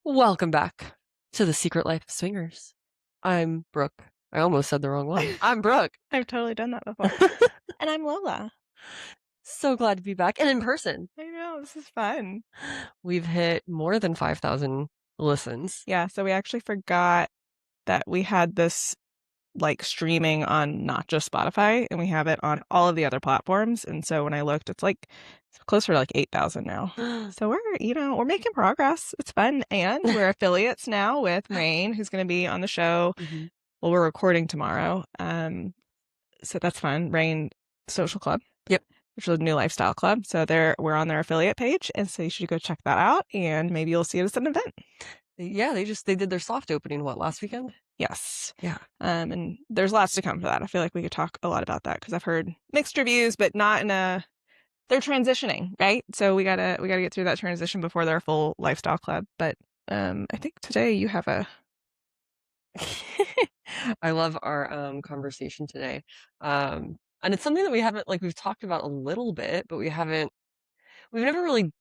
Welcome back to The Secret Life of Swingers. I'm Brooke. I almost said the wrong one. I'm Brooke. I've totally done that before. And I'm Lola. So glad to be back and in person. I know, this is fun. We've hit more than 5,000 listens. Yeah, so we actually forgot that we had this streaming on not just Spotify, and we have it on all of the other platforms. And so when I looked, it's closer to 8,000 now. So we're making progress. It's fun. And we're affiliates now with Rain, who's going to be on the show. Mhm. Well, we're recording tomorrow. So that's fun. Rain Social Club. Yep. Which is a new lifestyle club. So we're on their affiliate page, and so you should go check that out, and maybe you'll see it at an event. Yeah, they did their soft opening, last weekend? Yes. Yeah. And there's lots to come for that. I feel like we could talk a lot about that because I've heard mixed reviews, but not in a. They're transitioning, right? So we gotta get through that transition before they're a full lifestyle club. But I think today you have a. I love our conversation today. And it's something that we haven't we've talked about a little bit, but we've never really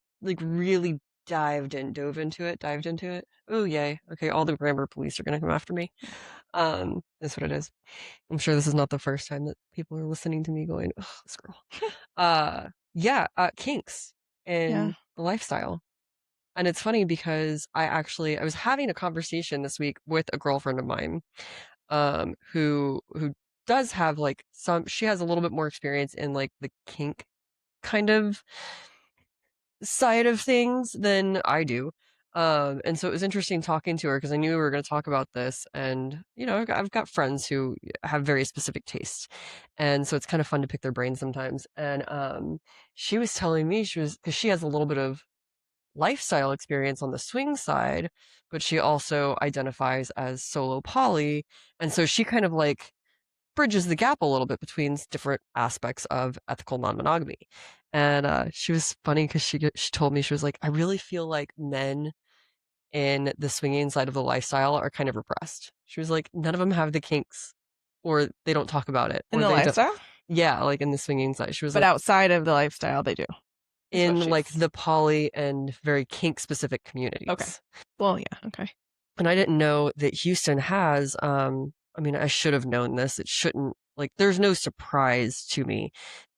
really dove into it. Oh yay. Okay, all the grammar police are gonna come after me. That's what it is. I'm sure this is not the first time that people are listening to me going, oh, this girl. Kinks Yeah. and the lifestyle. And it's funny because I was having a conversation this week with a girlfriend of mine, who does have she has a little bit more experience in the kink kind of side of things than I do. And so it was interesting talking to her because I knew we were going to talk about this. And, I've got friends who have very specific tastes. And so it's kind of fun to pick their brains sometimes. And she was telling me because she has a little bit of lifestyle experience on the swing side, but she also identifies as solo poly. And so she kind of bridges the gap a little bit between different aspects of ethical non-monogamy. And she was funny because she told me, she was like, I really feel like men in the swinging side of the lifestyle are kind of repressed. She was like, none of them have the kinks, or they don't talk about it, In or the they don't. lifestyle, Yeah, in the swinging side. She was but like, outside of the lifestyle, they do. Is what in she's the poly and very kink specific okay. communities. Well, yeah, okay. And I didn't know that Houston has, I mean, I should have known this. It shouldn't, there's no surprise to me,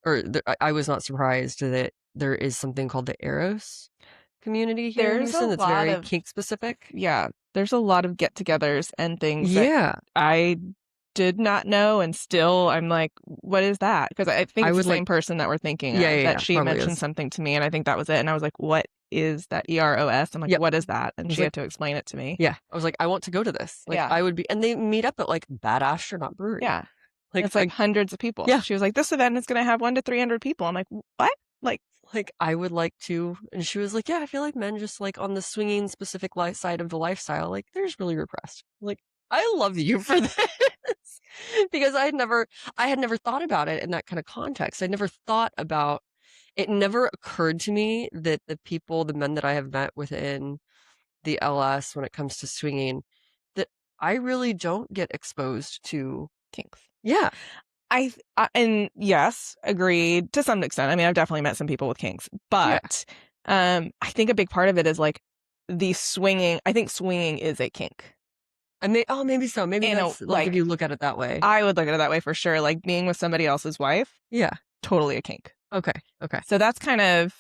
or I was not surprised that there is something called the Eros community here in There's a Houston that's lot very of kink specific. yeah, there's a lot of get-togethers and things that Yeah. I did not know, and still I'm like, what is that? Because I think I it's the would same person that we're thinking yeah, of, yeah, that yeah, she probably mentioned is. something to me, and I think that was it. And I was like, what is that EROS? I'm like, Yep. what is that? I And was she like, had to explain it to me. yeah. I was like, I want to go to this. Yeah. I would be, and they meet up at Bad Astronaut Brewery. Yeah. Like, It's hundreds of people. yeah. She was like, this event is going to have 100 to 300 people. I'm like, what? I would like to, and she was like, yeah, I feel like men just on the swinging specific side of the lifestyle, they're just really repressed. I love you for this because I had never thought about it in that kind of context. I never thought about it. Never occurred to me that the men that I have met within the LS when it comes to swinging, that I really don't get exposed to Kinks. Yeah. And yes, agreed to some extent. I mean, I've definitely met some people with kinks, but I think a big part of it is the swinging. I think swinging is a kink. Maybe so. Maybe that's if you look at it that way. I would look at it that way for sure. Being with somebody else's wife. Yeah. Totally a kink. Okay. So that's kind of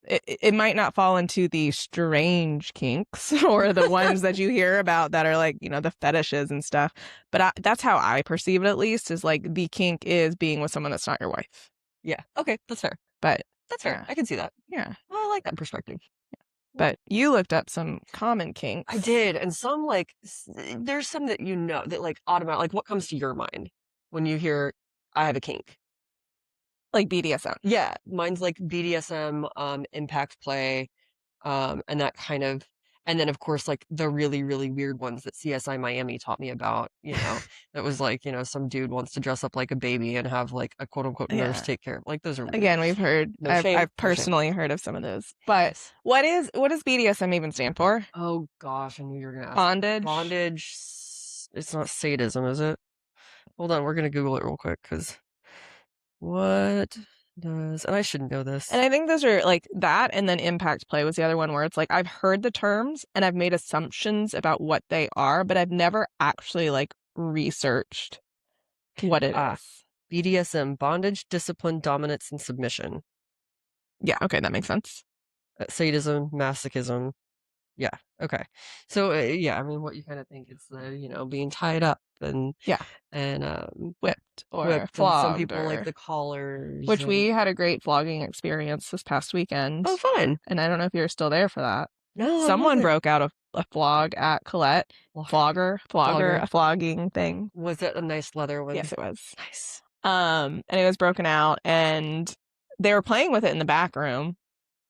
it might not fall into the strange kinks or the ones that you hear about that are the fetishes and stuff. But that's how I perceive it, at least, is the kink is being with someone that's not your wife. Yeah. Okay. That's fair. But that's fair. Yeah. I can see that. Yeah. Well, I like that perspective. But you looked up some common kinks. I did. And some there's some that that automatic, what comes to your mind when you hear I have a kink? Like BDSM. Yeah. Mine's BDSM, impact play, and that kind of, and then of course the really, really weird ones that CSI Miami taught me about, that was some dude wants to dress up like a baby and have a quote unquote nurse take care. Those are weird. Again, we've heard, I've personally heard of some of those. But what does BDSM even stand for? Oh gosh, I knew you were gonna ask. Bondage. Bondage. It's not sadism, is it? Hold on, we're gonna Google it real quick because what does, and I should know And this. I think those are like that, and then impact play was the other one where it's like I've heard the terms and I've made assumptions about what they are, but I've never actually like researched what it Ah, is. BDSM, bondage, discipline, dominance, and submission. Yeah, okay, that makes sense. Sadism, masochism. Yeah, okay. So yeah, I mean, what you kind of think is the being tied up Yeah, and whipped or whipped, and some flogged people like or the collars which and we had a great flogging experience this past weekend. oh, fun. And I don't know if you're still there for that. No, I Someone wasn't. broke out a flog at Colette. Flogger, Flogger. a flogging thing. Was it a nice leather Yes, one? it was. Nice. And it was broken out, and they were playing with it in the back room.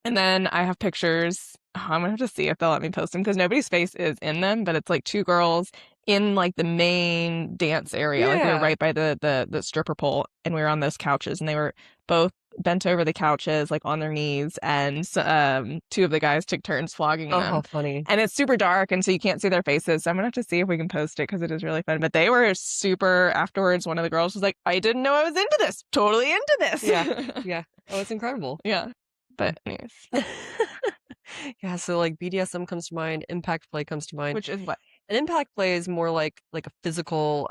And then I have pictures. Oh, I'm gonna have to see if they'll let me post them because nobody's face is in them, but it's like two girls in like the main dance area. Like we were Yeah. right by the stripper pole, and we were on those couches, and they were both bent over the couches, like on their knees, and two of the guys took turns flogging Oh, how them. funny. And it's super dark, and so you can't see their faces. So I'm gonna have to see if we can post it because it is really fun. But they were super afterwards. One of the girls was like, "I didn't know I was into this. Totally into this." Yeah. Yeah. Oh, it's incredible. Yeah. But anyways, Yeah, so like BDSM comes to mind, impact play comes to mind. which is what? And impact play is more like a physical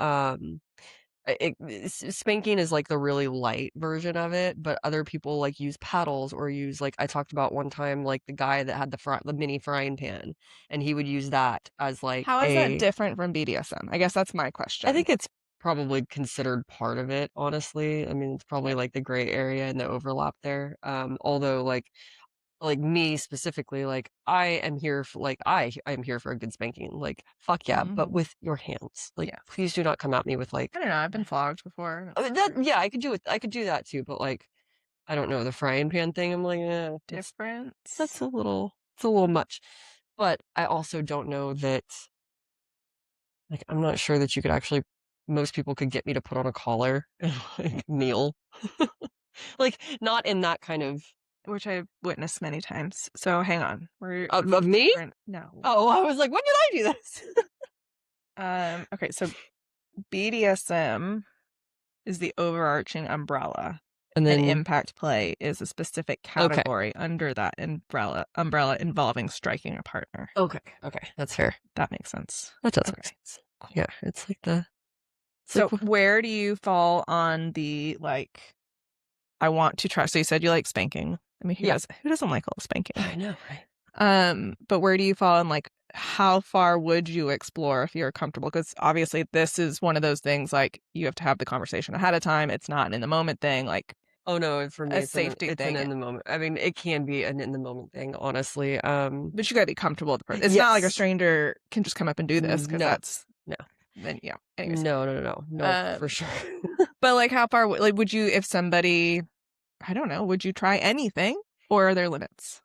spanking is like the really light version of it, but other people like use paddles or use like I talked about one time like the guy that had the mini frying pan, and he would use that as like How is that a different from BDSM? I guess that's my I question. think it's probably considered part of it, honestly. I mean, it's Okay. probably like the gray area and the overlap there. Although like me specifically, like I am here for I am here for a good spanking. Like fuck yeah, but Mhm. with your hands. Like Yeah. please do not come at me with like I don't know. I've been flogged before. I mean, that yeah, I could do it. I could do that too, but like I don't know, the frying pan thing, I'm like, Difference. that's a little much. But I also don't know that like I'm not sure that you could actually most people could get me to put on a collar and like kneel. Like not in that kind of Which I've witnessed many times. So hang on. of me? No. Oh, I was like, when did I do this? Okay, so BDSM is the overarching umbrella, And and then impact play is a specific okay. category under that umbrella involving striking a partner. Okay, that's fair. That makes sense. That does make Okay. sense. Yeah, it's like the it's So like where do you fall on the like I want to try? So you said you like spanking. I mean, yeah. who doesn't like a little spanking? I know, right? But where do you fall in like how far would you explore if you're comfortable? Because obviously this is one of those things like you have to have the conversation ahead of time. It's not an in the moment thing, like Oh no, for me a safety it's an thing. in the moment. I mean, it can be an in the moment thing, honestly. But you gotta be comfortable with the person. It's not like a Yes. stranger can just come up and do this because No. that's No. then yeah. Anyways, No, for sure. but like how far like would you if somebody I don't know would you try anything or are there limits?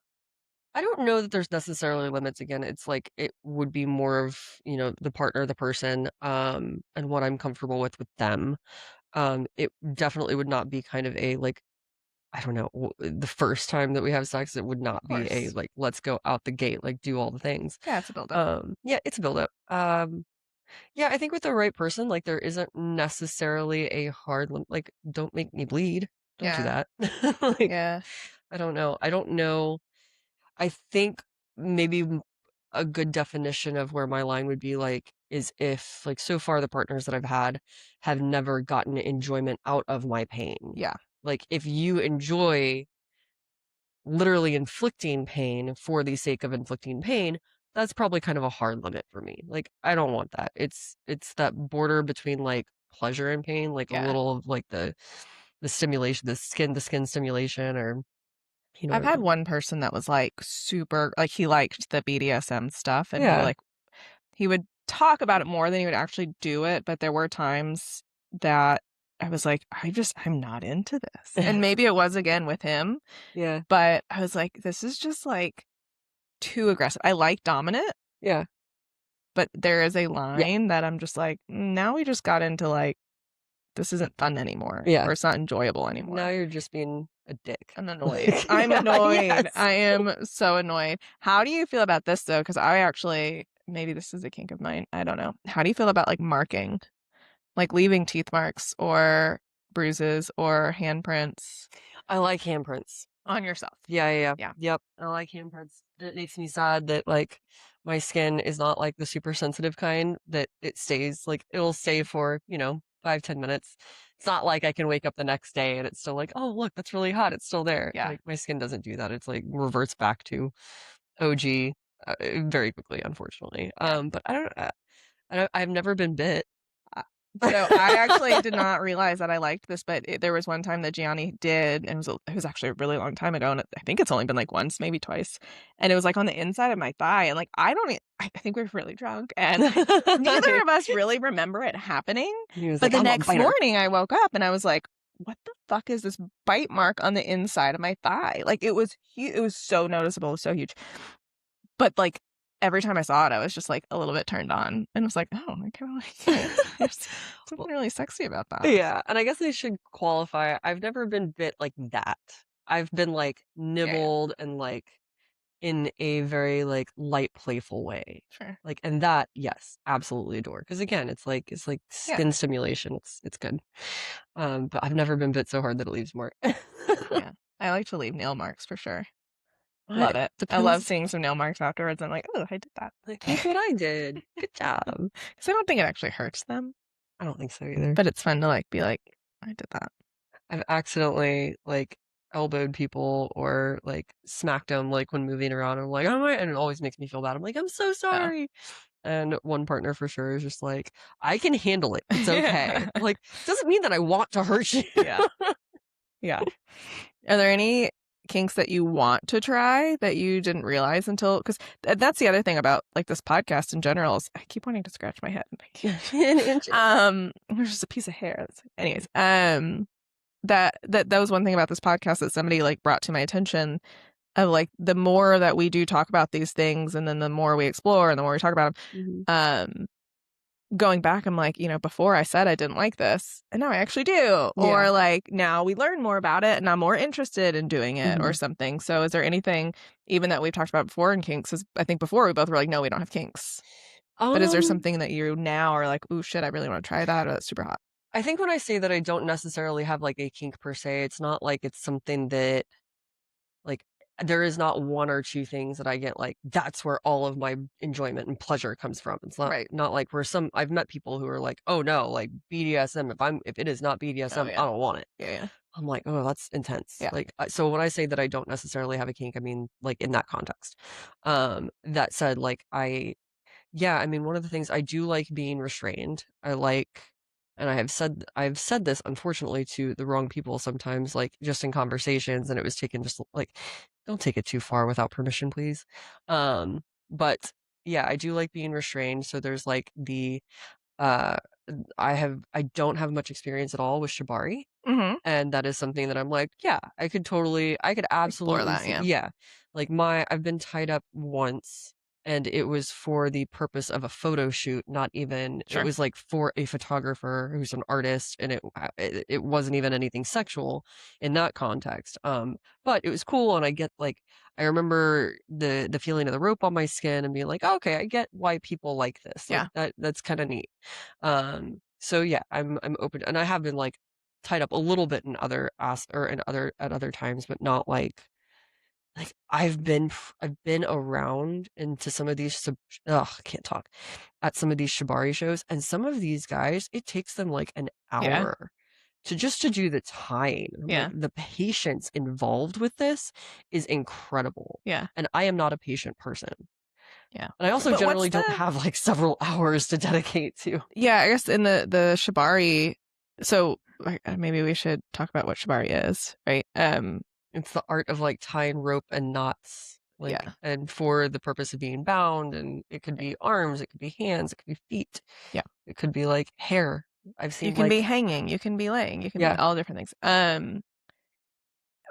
I don't know that there's necessarily limits again. It's like it would be more of, the partner, the person, and what I'm comfortable with them. It definitely would not be kind of a like I don't know, the first time that we have sex, it would Of not be a course, like let's go out the gate, like do all the things. yeah, it's a build up. Yeah, it's a build up. Yeah, I think with the right person, like there isn't necessarily a hard limit. Like, don't make me bleed. Don't do Yeah, that. Like, yeah, I don't know. I don't know. I think maybe a good definition of where my line would be like is if like so far the partners that I've had have never gotten enjoyment out of my pain. yeah. Like if you enjoy literally inflicting pain for the sake of inflicting pain, that's probably kind of a hard limit for me. Like I don't want that. It's that border between like pleasure and pain, like a Yeah. little of like the stimulation, the skin to skin stimulation or I've had one person that was like super like he liked the BDSM stuff and yeah. he would talk about it more than he would actually do it, but there were times that I was like, I'm not into this. And maybe it was again with him, Yeah. but I was like, this is just like too aggressive. I like dominant, Yeah. but there is a Yeah. line that I'm just like, now we just got into like, this isn't fun anymore, Yeah. or it's not enjoyable anymore. Now you're just being a dick. I'm annoyed. I'm annoyed. Yes. I am so annoyed. How do you feel about this though? Because I actually, maybe this is a kink of mine. I don't know. How do you feel about like marking, like leaving teeth marks or bruises or handprints I like handprints. on yourself. Yeah, yeah, yeah. Yeah. Yep. I like handprints. It makes me sad that like my skin is not like the super sensitive kind that it stays like it'll stay for, 5, 10 minutes. It's not like I can wake up the next day and it's still like, oh, look, that's really hot. It's still there. Yeah. Like my skin doesn't do that. It's like reverts back to OG very quickly, unfortunately. Yeah. But I've never been bit. So I actually did not realize that I liked this, but there was one time that Gianni did, and it was actually a really long time ago, and I think it's only been like once, maybe twice, and it was like on the inside of my thigh, and like I think we were really drunk, and neither of us really remember it happening. He was But like, the I'm a next biter. morning, I woke up and I was like, "What the fuck is this bite mark on the inside of my thigh?" Like it was huge. It was so noticeable, it was so huge. But like every time I saw it, I was just like a little bit turned on and was like, oh, I kind of like it. There's something really sexy about that. Yeah, and I guess I should qualify. I've never been bit like that. I've been like Yeah. nibbled and like in a very like light, playful way. Sure. Like, and that, yes, absolutely adore. Because again, it's like Yeah. skin stimulation. It's good. But I've never been bit so hard that it leaves mark. Yeah. I like to leave nail marks for sure. But Love it. I love depends. seeing some nail marks afterwards. I'm like, oh, I did that. Like, look what I did. Good job. Because I don't think it actually hurts them, I don't think so either. but it's fun to like be like, I did that. I've accidentally like elbowed people or like smacked them like when moving around. I'm like, oh my, and it always makes me feel bad. I'm like, I'm so sorry. And one partner for sure is just like, I can handle it. It's okay. Like, doesn't mean that I want to hurt you. Yeah. Yeah. Are there any kinks that you want to try that you didn't realize until, because that's the other thing about like this podcast in general is I keep wanting to scratch my head. There's just a piece of hair. Anyways, that was one thing about this podcast that somebody like brought to my attention of like the more that we do talk about these things and then the more we explore and the more we talk about them, going back, I'm like, before I said I didn't like this, and now I actually do. Yeah. Or like now we learn more about it and I'm more interested in doing it or Mhm. something. So is there anything even that we've talked about before in kinks? I think before we both were like, no, we don't have kinks. But is there something that you now are like, ooh, shit, I really want to try that, or that's super hot? I think when I say that I don't necessarily have like a kink per se, it's not like it's something that like there is not one or two things that I get like that's where all of my enjoyment and pleasure comes from. It's not Right. not like where I've met people who are like, oh no, like BDSM. If it is not BDSM, yeah. I don't want it. Yeah. I'm like, oh, that's intense. Yeah. Like, so when I say that I don't necessarily have a kink, I mean like in that context. That said, like yeah, I mean, one of the things I do like being restrained. I like, and I've said this unfortunately to the wrong people sometimes, like just in conversations, and it was taken just like, don't take it too far without permission, please. But yeah, I do like being restrained. So there's like uh, I don't have much experience at all with shibari. Mm-hmm. And that is something that I'm like, yeah, I could Explore absolutely that. see. Yeah. Yeah. Like I've been tied up once and it was for the purpose of a photo shoot, not even, Sure. it was like for a photographer who's an artist and it wasn't even anything sexual in that context. But it was cool. And I remember the feeling of the rope on my skin and being like, oh, okay, I get why people like this. Like, Yeah. that's kind of neat. So yeah, I'm open and I have been like tied up a little bit in at other times, but not like I've been around into some of these I can't talk at some of these shibari shows, and some of these guys, it takes them like an Yeah. hour to do the tying. I'm Yeah. like, the patience involved with this is incredible. Yeah. And I am not a patient person. Yeah. And I also But generally don't have like several hours to dedicate to. Yeah, I guess in the shibari, so maybe we should talk about what shibari is, right? It's the art of like tying rope and knots, like, Yeah. and for the purpose of being bound, and it could be arms, it could be hands, it could be feet. Yeah. It could be like hair. I've You seen can like, be hanging, you can be laying, you can be yeah, all different things.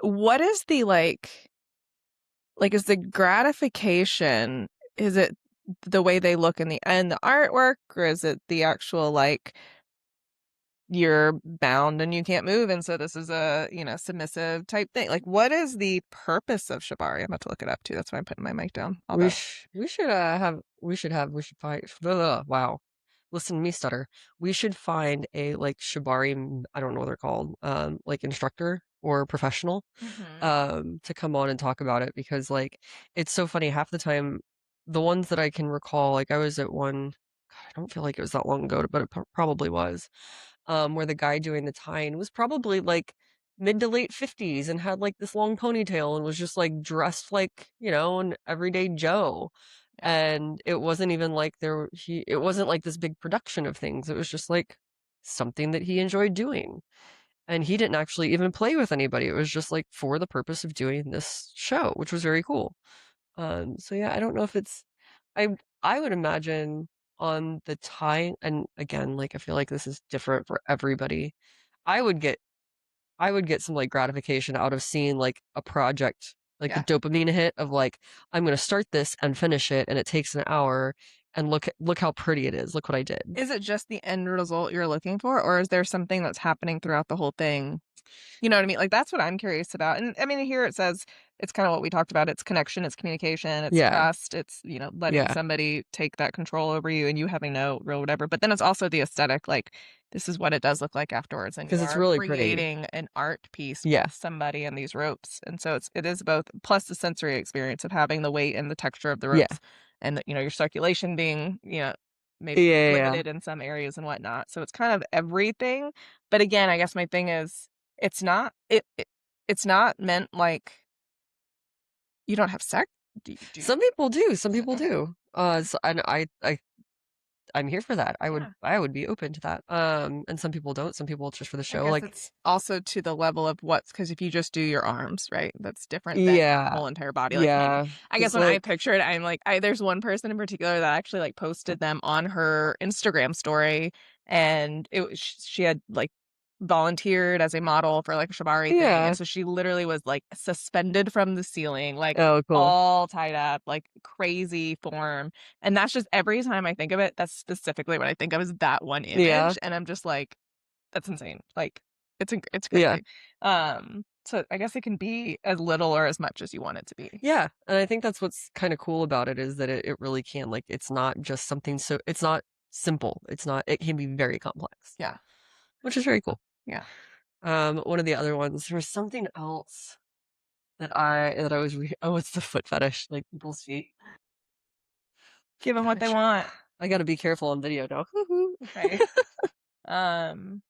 What is the like is the gratification, is it the way they look in the end, the artwork, or is it the actual like you're bound and you can't move and so this is a submissive type thing? Like what is the purpose of shibari? I'm about to look it up too, that's why I'm putting my mic down. we should find, wow. listen to me stutter. We should find a like shibari, I don't know what they're called, like instructor or professional, Mm-hmm. to come on and talk about it because like it's so funny. Half the time, the ones that I can recall, like I was at one, God, I don't feel like it was that long ago, but it probably was, where the guy doing the tying was probably like mid to late 50s and had like this long ponytail and was just like dressed like, an everyday Joe. Yeah. And it wasn't even like it wasn't like this big production of things. It was just like something that he enjoyed doing. And he didn't actually even play with anybody. It was just like for the purpose of doing this show, which was very cool. So yeah, I don't know if I I would imagine on the tie, and again, like I feel like this is different for everybody. I would get I would get some like gratification out of seeing like a project, like the Yeah. dopamine hit of like I'm gonna start this and finish it, and it takes an hour, and look how pretty it is. Look what I did. Is it just the end result you're looking for, or is there something that's happening throughout the whole thing? You know what I mean? Like, that's what I'm curious about. And I mean, here it says it's kind of what we talked about. It's connection, it's communication, it's Yeah, trust, it's, letting yeah, somebody take that control over you and you having no real whatever. But then it's also the aesthetic, like, this is what it does look like afterwards. And you because it's are really pretty. creating an art piece Yeah, with somebody in these ropes. And so it is both, plus the sensory experience of having the weight and the texture of the yeah, ropes and, your circulation being, maybe yeah, yeah, yeah. limited in some areas and whatnot. So it's kind of everything. But again, I guess my thing is, it's not meant like you don't have sex. Do Some people do. Some people okay. do. And I'm here for that. Yeah. I would be open to that. And some people don't. Some people it's just for the I show. guess Like, it's also to the level of what's because if you just do your arms, right, that's different than your yeah, whole entire body. Like maybe yeah, I guess because when I like, picture it, I'm like, there's one person in particular that actually like posted them on her Instagram story, and she had like volunteered as a model for like a shibari thing, and yeah. so she literally was like suspended from the ceiling, like Oh, cool. all tied up, like crazy form. And that's just every time I think of it, that's specifically what I think of is that one Yeah, image, and I'm just like that's insane. Like, it's yeah, crazy. So I guess it can be as little or as much as you want it to be. yeah. And I think that's what's kind of cool about it is that it really can like it's not just something so it's not simple. It's not. It can be very complex, Yeah. which is very cool. Yeah. One of the other ones there was something else that I was oh, it's the foot fetish, like people's feet. Give them what they Gosh, want. I got to be careful on video now. Okay. Um,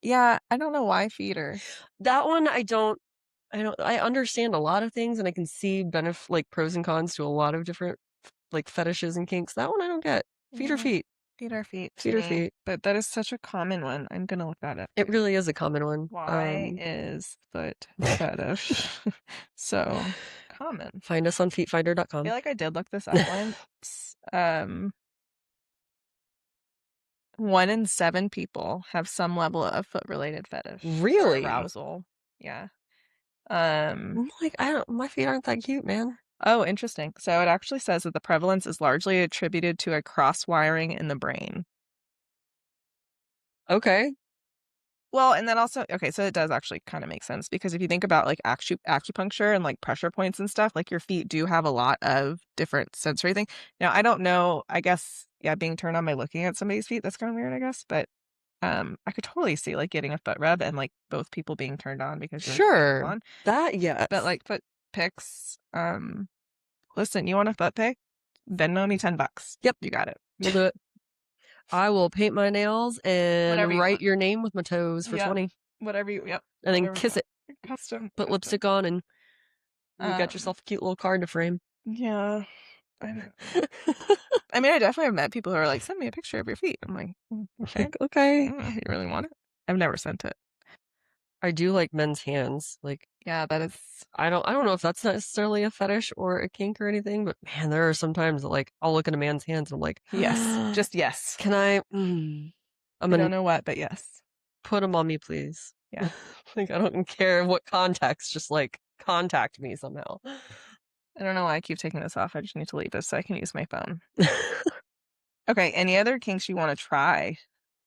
yeah, I don't know why feeder. That one I understand a lot of things and I can see like pros and cons to a lot of different like fetishes and kinks. That one I don't get. Feet or Yeah. feet. Feet are feet to Feet or me. feet. But that is such a common one. I'm gonna look that up. It really is a common one. Why is foot fetish so common? Find us on I feetfinder.com. feel like I did look this up once. 1 in 7 people have some level of foot-related fetish or Really? arousal. Yeah. Um, I'm like, I don't my feet aren't that cute, man. oh, interesting. So it actually says that the prevalence is largely attributed to a cross-wiring in the brain. Okay. Well, and then also, okay, so it does actually kind of make sense because if you think about like acupuncture and like pressure points and stuff, like your feet do have a lot of different sensory things. Now, I don't know, I guess, yeah, being turned on by looking at somebody's feet, that's kind of weird, I guess, but I could totally see like getting a foot rub and like both people being turned on because you're hands Sure. on. That But yes. like foot pics, listen, you want a foot pic? Venmo me $10. Yep. You got it. We'll do it. I will paint my nails Whatever and you write want. your name with my toes for Yep. 20 Yep. and then Whatever you kiss want. it. Custom, Put custom. lipstick on and you got Um, yourself a cute little card to frame. yeah. I know. I mean, I definitely have met people who are like, send me a picture of your feet. I'm like, okay. Like, I okay. don't know if you really want it. I've never sent it. I do like men's hands. Like Yeah, that is. I don't know if that's necessarily a fetish or a kink or anything, but man, there are some times that like I'll look at a man's hands and I'm like, Yes. Just yes. can I I'm I don't gonna know what, but yes. put them on me, please. Yeah. Like I don't care what context, just like contact me somehow. I don't know why I keep taking this off. I just need to leave this so I can use my phone. Okay. Any other kinks you want to try?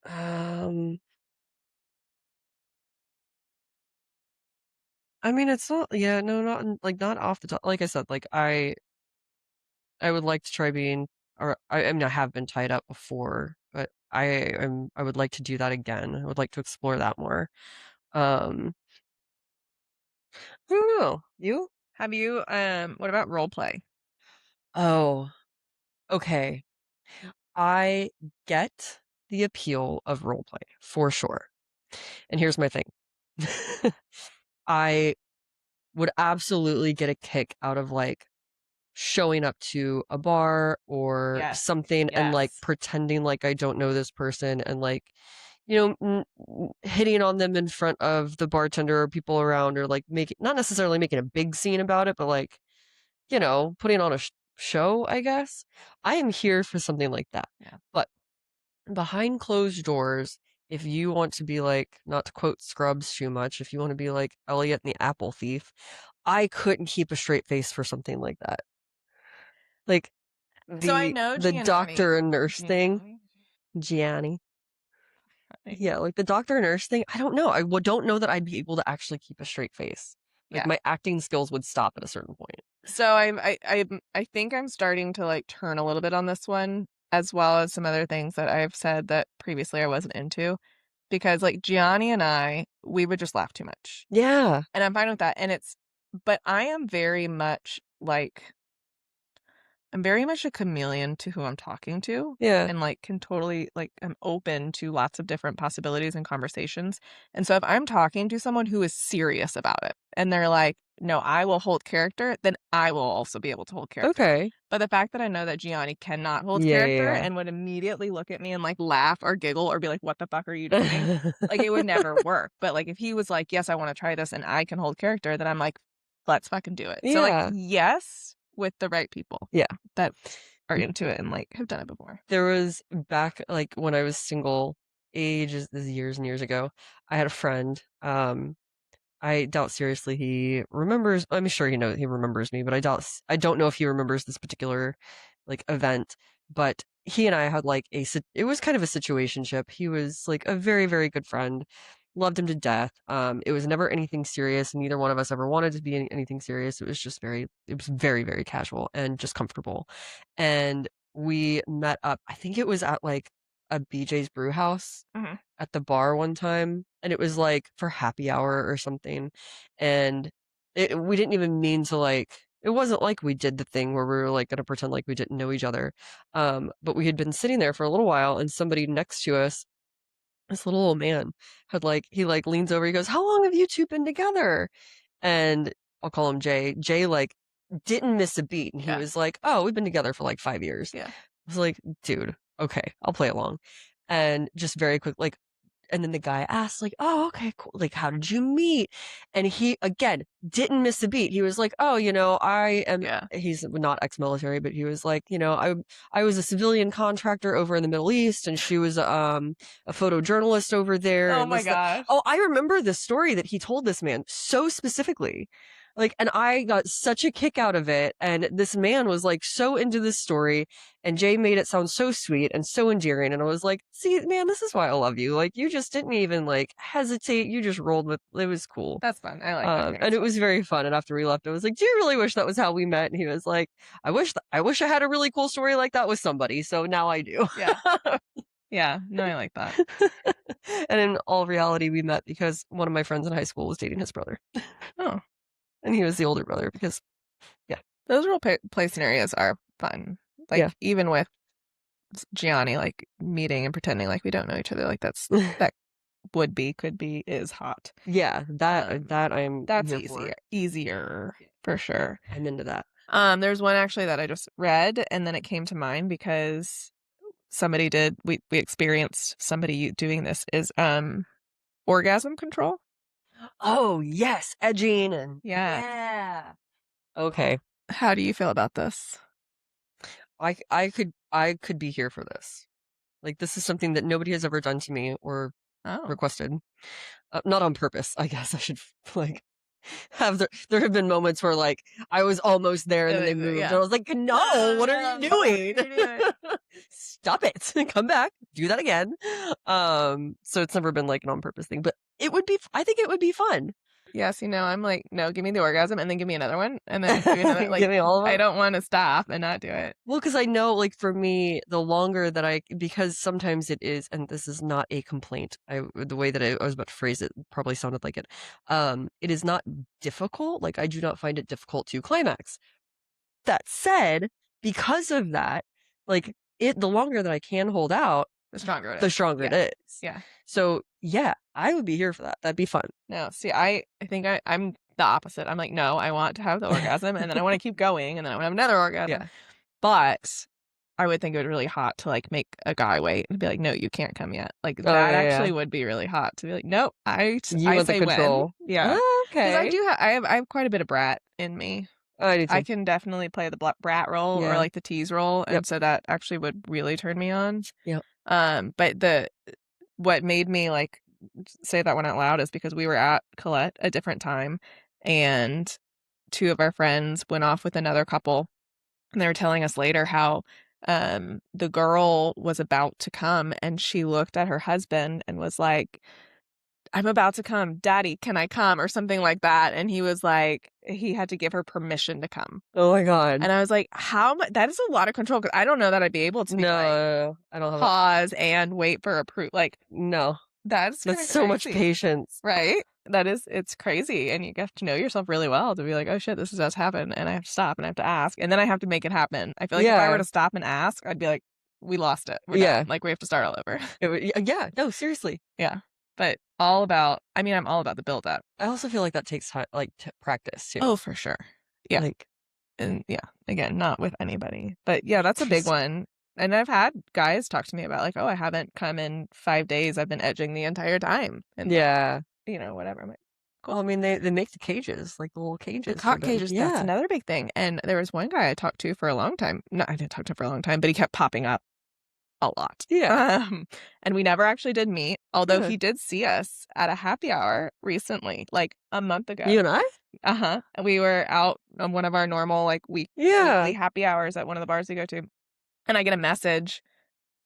um I mean it's not yeah, no, not like not off the top. Like I said, like I would like to try being or I mean I have been tied up before. I would like to do that again. I would like to explore that more. Um, I don't know. You? Have you what about role play? Oh, okay. I get the appeal of roleplay for sure. And here's my thing. I would absolutely get a kick out of like showing up to a bar or Yes. something and like Yes. pretending like I don't know this person and like, you know, hitting on them in front of the bartender or people around or like making, not necessarily making a big scene about it, but like, you know, putting on a show, I guess. I am here for something like that. Yeah. But behind closed doors, if you want to be like, not to quote Scrubs too much, if you want to be like Elliot and the Apple Thief, I couldn't keep a straight face for something like that. Like So I the know the Gianni. doctor and nurse thing, Gianni. Yeah, like the doctor and nurse thing. I don't know. don't know that I'd be able to actually keep a straight face. Like Yeah. my acting skills would stop at a certain point. So I think I'm starting to like turn a little bit on this one, as well as some other things that I've said that previously I wasn't into, because like Gianni and we would just laugh too much, Yeah. and I'm fine with that. But I am very much like I'm very much a chameleon to who I'm talking to, Yeah. and like can totally like I'm open to lots of different possibilities and conversations. And so if I'm talking to someone who is serious about it and they're like, "No, I will hold character," then I will also be able to hold character. Okay. But the fact that I know that Gianni cannot hold Yeah, character yeah, and would immediately look at me and like laugh or giggle or be like, "What the fuck are you doing?" yeah. Like it would never work. But like if he was like, "Yes, I want to try this and I can hold character," then I'm like, "Let's fucking do it." So like, Yeah. yes, with the right people Yeah. that are into it and like have done it before. There was back like when I was single, ages this years and years ago, I had a friend. I doubt seriously he remembers. I'm sure he remembers me, but I don't know if he remembers this particular like event. But he and I had like it was kind of a situationship. He was like a very, very good friend. Loved him to death. It was never anything serious, and neither one of us ever wanted to be anything serious. It was very, very casual and just comfortable. And we met up. I think it was at like a BJ's Brew House Mhm. at the bar one time, and it was like for happy hour or something. And we didn't even mean to like, it wasn't like we did the thing where we were like gonna pretend like we didn't know each other. But we had been sitting there for a little while, and somebody next to us, this little old man, he like leans over, he goes, "How long have you two been together?" And I'll call him Jay. Jay like didn't miss a beat, and he Yeah. was like, "Oh, we've been together for like 5 years." Yeah. I was like, "Dude, okay, I'll play along." And just very quick, like, and then the guy asked, like, "Oh, okay, cool. Like, how did you meet?" And he, again, didn't miss a beat. He was like, "Oh, Yeah. he's not ex-military, but he was like, I was a civilian contractor over in the Middle East, and she was, a photojournalist over there, Oh and my this, that." gosh. Oh, I remember the story that he told this man so specifically. Like, and I got such a kick out of it. And this man was like so into this story, and Jay made it sound so sweet and so endearing. And I was like, "See, man, this is why I love you. Like, you just didn't even like hesitate. You just rolled with it. Was cool." That's fun. I like that kind of And it stuff. was very fun. And after we left, I was like, "Do you really wish that was how we met?" And he was like, I wish I had a really cool story like that with somebody. So now I do." Yeah. Yeah. No, I like that. And in all reality, we met because one of my friends in high school was dating his brother, Oh, and he was the older brother because, yeah, those play scenarios are fun. yeah. Like even with Gianni, like meeting and pretending like we don't know each other, like that could be is hot. Yeah, that I'm That's here for. easier for sure. I'm into that. There's one actually that I just read and then it came to mind because we experienced somebody doing this is orgasm control. Oh, yes, edging and Yeah. yeah. Okay. How do you feel about this? I could be here for this. Like, this is something that nobody has ever done to me or Oh. requested. Not on purpose, I guess I should like there have been moments where like I was almost there and then they moved. Yeah. And I was like, "No, what are you doing? What are you doing? Stop it. Come back. Do that again." So it's never been like an on purpose thing, but I think it would be fun. Yes, I'm like, no, give me the orgasm and then give me another one and then give me another. Like, Give me all of I them. don't want to stop and not do it. Well, because I know, like, for me, the longer that because sometimes it is, and this is not a complaint. The way that I was about to phrase it probably sounded like it. It is not difficult. Like, I do not find it difficult to climax. That said, because of that, like, the longer that I can hold out, The stronger it the is. stronger it Yeah. is. Yeah. So yeah, I would be here for that. That'd be fun. No, see, I think I'm the opposite. I'm like, no, I want to have the orgasm and then I want to keep going and then I want to have another orgasm. Yeah. But I would think it would be really hot to like make a guy wait and be like, no, you can't come yet. Like Oh, that yeah, actually yeah. would be really hot to be like, nope, You I want the say when. control. Yeah. Oh, Because I okay. do I have quite a bit of brat in me. I do I too. can definitely play the brat role or Yeah. like the tease role. Yep. And so that actually would really turn me on. Yep. But what made me like say that one out loud is because we were at Colette a different time and two of our friends went off with another couple and they were telling us later how the girl was about to come and she looked at her husband and was like, I'm about to come, daddy, can I come, or something like that, and he was like, he had to give her permission to come. Oh my God. And I was like, how much? That is a lot of control because I don't know that I'd be able to be like, No, I don't have that. pause and wait for approval. Like, No, that's kind of so much crazy, patience. right? It's crazy. And you have to know yourself really well to be like, oh shit, this has happened. And I have to stop and I have to ask. And then I have to make it happen. I feel like if I were Yeah. to stop and ask, I'd be like, we lost it. We're Yeah. done. Like, we have to start all over. Yeah, no, seriously. Yeah. But I'm all about the build up. I also feel like that takes time, like practice too. Oh, for sure. Yeah. Like, And yeah, again, not with anybody. But yeah, that's a big one. And I've had guys talk to me about like, oh, I haven't come in 5 days. I've been edging the entire time. And yeah, like, whatever. I'm like, cool. well, I mean, they make the cages, like the little cages. The cock cages, yeah. That's another big thing. And there was one guy I talked to for a long time. No, I didn't talk to him for a long time, but he kept popping up a lot. Yeah. And we never actually did meet, although Good. he did see us at a happy hour recently, like a month ago. You and I? Uh-huh. And we were out on one of our normal like weekly happy hours at one of the bars we go to. And I get a message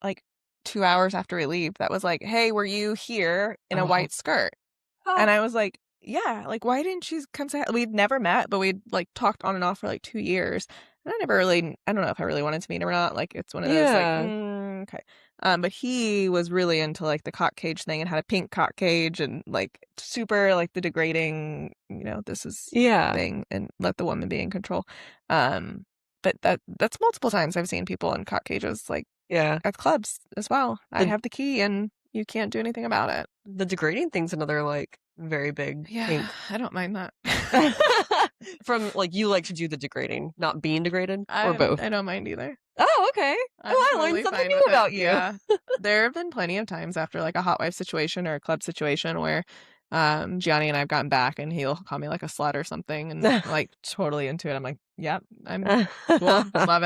like 2 hours after we leave that was like, hey, were you here in a white skirt? And I was like, yeah, like, why didn't you come say hi? We'd never met, but we'd like talked on and off for like 2 years. And I don't know if I really wanted to meet him or not. Like, it's one of those like, okay. But he was really into like the cock cage thing and had a pink cock cage and like super like the degrading, this is thing and let the woman be in control. But that's multiple times I've seen people in cock cages like at clubs as well. I have the key and you can't do anything about it. The degrading thing's another like very big kink. I don't mind that. From like you like to do the degrading, not being degraded, or both. I don't mind either. Oh, okay. I learned something new about you. Yeah. There have been plenty of times after like a hot wife situation or a club situation where Gianni and I have gotten back and he'll call me like a slut or something and like totally into it. I'm like, yep, I'm cool. Love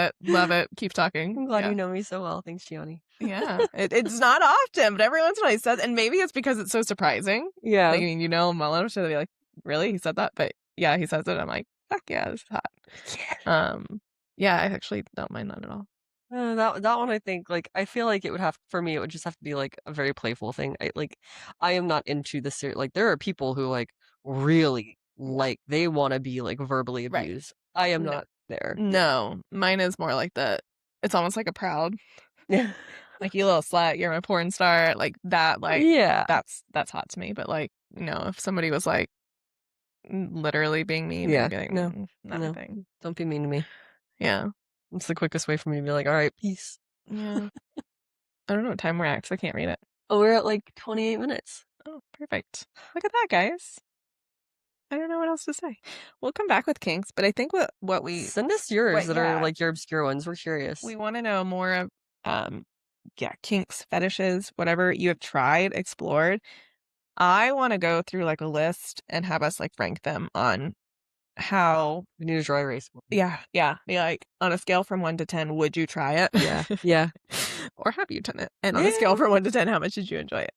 it. Keep talking. I'm glad you know me so well. Thanks, Gianni. Yeah. It's not often, but every once in a while he says, and maybe it's because it's so surprising. Yeah. Like, I mean, him well enough to be like, really? He said that? But yeah, he says it. I'm like, fuck yeah, this is hot. Yeah, I actually don't mind that at all. That one, I think, like, I feel like it would have, for me, it would just have to be like a very playful thing. I am not into the like, there are people who like really like, they want to be like verbally abused. Right. I am not there. No, mine is more like it's almost like a proud. Yeah. Like, you little slut, you're my porn star, like that, like, yeah, that's hot to me. But like, if somebody was like literally being mean, yeah, I'd be like, not a thing. Don't be mean to me. Yeah. It's the quickest way for me to be like, all right, peace. Yeah. I don't know what time we're at because I can't read it. Oh, we're at like 28 minutes. Oh, perfect. Look at that, guys. I don't know what else to say. We'll come back with kinks, but I think what we send us yours that are like your obscure ones. We're curious. We want to know more of kinks, fetishes, whatever you have tried, explored. I want to go through like a list and have us like rank them on how we need a dry race. Yeah. Like on a scale from 1 to 10, would you try it? Yeah. Or have you done it? And on a scale from 1 to 10, how much did you enjoy it?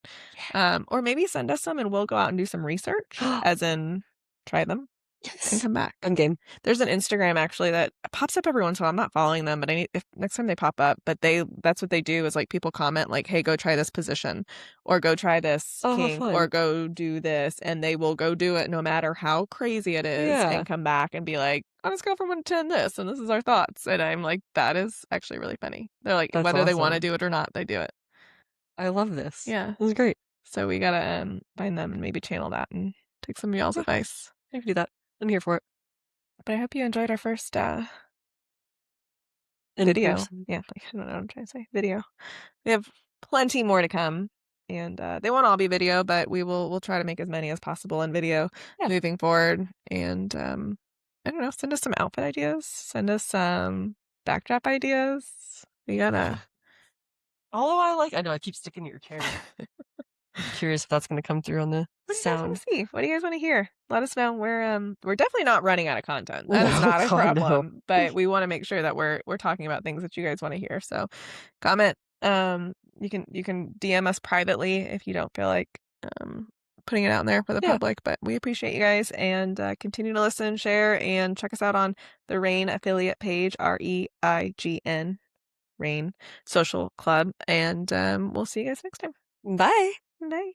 Yeah. Or maybe send us some and we'll go out and do some research, as in try them. and Yes. come back. I'm game. There's an Instagram actually that pops up every once in a while. I'm not following them, but if next time they pop up, but that's what they do is like people comment like, "Hey, go try this position," or "Go try this Oh, how kink," or fun. "Go do this," and they will go do it no matter how crazy it is, Yeah, and come back and be like, "On a scale from 1 to 10, this, and this is our thoughts." And I'm like, that is actually really funny. They're like, that's whether they want to awesome. do it or not, they do it. I love this. Yeah. This is great. So we gotta find them and maybe channel that and take some of y'all's Yeah, advice. I can do that. I'm here for it. But I hope you enjoyed our first In video. person. Yeah, like, I don't know what I'm trying to say. Video. We have plenty more to come, and they won't all be video, but we'll try to make as many as possible in video Yeah. moving forward. And I don't know, send us some outfit ideas, send us some backdrop ideas. We gotta. Although I know I keep sticking to your chair. I'm curious if that's gonna come through on the What do you guys want sound. to see? What do you guys want to hear? Let us know. We're definitely not running out of content. That is No, not a God, no. problem. But we want to make sure that we're talking about things that you guys want to hear. So comment. You can DM us privately if you don't feel like putting it out there for the Yeah. public. But we appreciate you guys and continue to listen, share, and check us out on the Rain affiliate page, REIGN, Rain Social Club. And we'll see you guys next time. Bye. Bye.